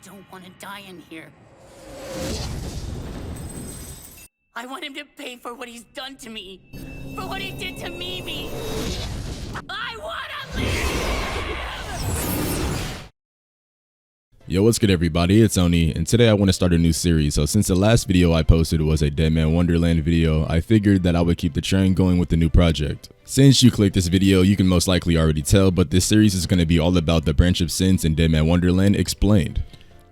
don't want to die in here. I want him to pay for what he's done to me. For what he did to Mimi. I want to live! Yo, what's good everybody, it's Oni, and today I want to start a new series. So since the last video I posted was a Deadman Wonderland video, I figured that I would keep the train going with the new project. Since you clicked this video, you can most likely already tell, but this series is going to be all about the Branch of Sins in Deadman Wonderland explained.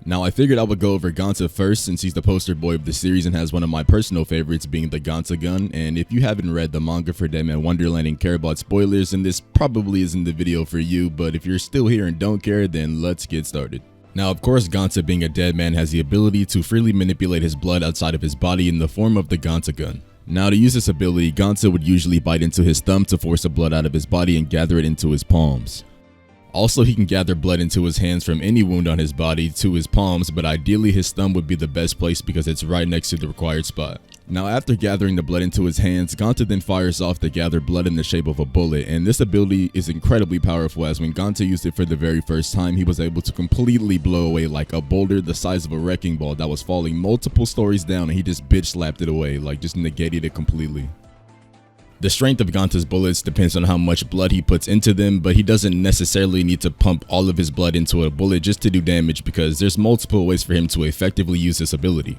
Now I figured I would go over Ganta first since he's the poster boy of the series and has one of my personal favorites being the Ganta Gun, and if you haven't read the manga for Deadman Wonderland and care about spoilers, then this probably isn't the video for you, but if you're still here and don't care, then let's get started. Now of course Ganta, being a dead man, has the ability to freely manipulate his blood outside of his body in the form of the Ganta Gun. Now to use this ability, Ganta would usually bite into his thumb to force the blood out of his body and gather it into his palms. Also, he can gather blood into his hands from any wound on his body to his palms, but ideally his thumb would be the best place because it's right next to the required spot. Now after gathering the blood into his hands, Ganta then fires off the gathered blood in the shape of a bullet, and this ability is incredibly powerful as when Ganta used it for the very first time, he was able to completely blow away like a boulder the size of a wrecking ball that was falling multiple stories down, and he just bitch slapped it away, like just negated it completely. The strength of Ganta's bullets depends on how much blood he puts into them, but he doesn't necessarily need to pump all of his blood into a bullet just to do damage because there's multiple ways for him to effectively use this ability.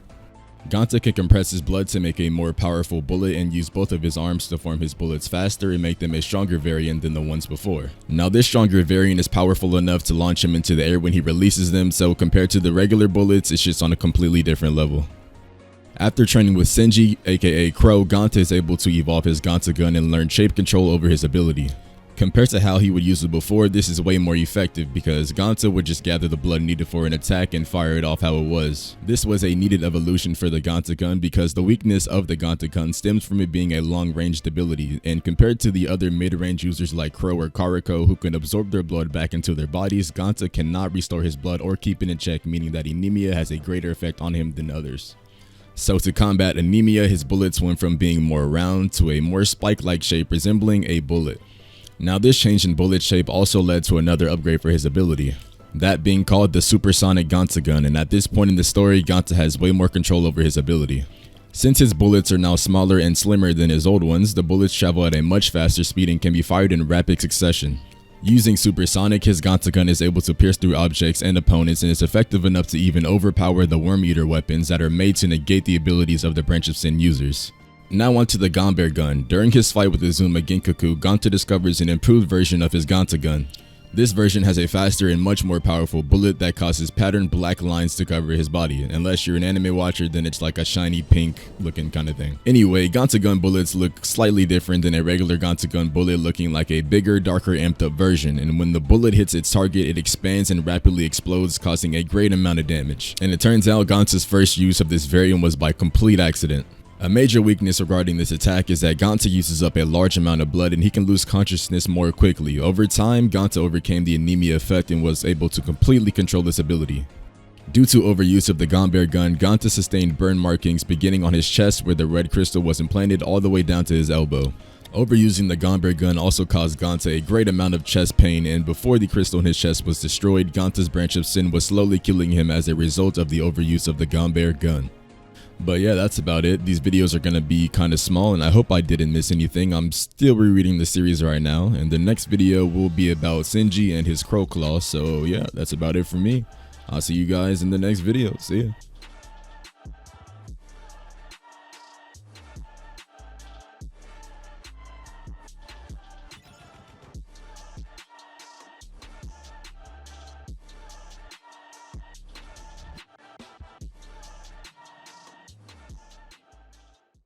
Ganta can compress his blood to make a more powerful bullet and use both of his arms to form his bullets faster and make them a stronger variant than the ones before. Now this stronger variant is powerful enough to launch him into the air when he releases them, so compared to the regular bullets, it's just on a completely different level. After training with Senji, aka Crow, Ganta is able to evolve his Ganta Gun and learn shape control over his ability. Compared to how he would use it before, this is way more effective because Ganta would just gather the blood needed for an attack and fire it off how it was. This was a needed evolution for the Ganta Gun because the weakness of the Ganta Gun stems from it being a long-ranged ability, and compared to the other mid-range users like Crow or Karako who can absorb their blood back into their bodies, Ganta cannot restore his blood or keep it in check, meaning that anemia has a greater effect on him than others. So to combat anemia, his bullets went from being more round to a more spike-like shape resembling a bullet. Now this change in bullet shape also led to another upgrade for his ability, that being called the Supersonic Ganta Gun, and at this point in the story, Ganta has way more control over his ability. Since his bullets are now smaller and slimmer than his old ones, the bullets travel at a much faster speed and can be fired in rapid succession. Using Supersonic, his Ganta Gun is able to pierce through objects and opponents and is effective enough to even overpower the Worm Eater weapons that are made to negate the abilities of the Branch of Sin users. Now onto the Gamba Gun. During his fight with Izuma Genkaku, Ganta discovers an improved version of his Ganta Gun. This version has a faster and much more powerful bullet that causes patterned black lines to cover his body. Unless you're an anime watcher, then it's like a shiny pink looking kind of thing. Anyway, Ganta Gun bullets look slightly different than a regular Ganta Gun bullet, looking like a bigger, darker, amped up version, and when the bullet hits its target, it expands and rapidly explodes, causing a great amount of damage. And it turns out Ganta's first use of this variant was by complete accident. A major weakness regarding this attack is that Ganta uses up a large amount of blood and he can lose consciousness more quickly. Over time, Ganta overcame the anemia effect and was able to completely control this ability. Due to overuse of the Gamba Gun, Ganta sustained burn markings beginning on his chest where the red crystal was implanted all the way down to his elbow. Overusing the Gamba Gun also caused Ganta a great amount of chest pain, and before the crystal in his chest was destroyed, Ganta's Branch of Sin was slowly killing him as a result of the overuse of the Gamba Gun. But yeah, that's about it. These videos are going to be kind of small and I hope I didn't miss anything. I'm still rereading the series right now, and the next video will be about Senji and his crow claw. So yeah, that's about it for me. I'll see you guys in the next video. See ya.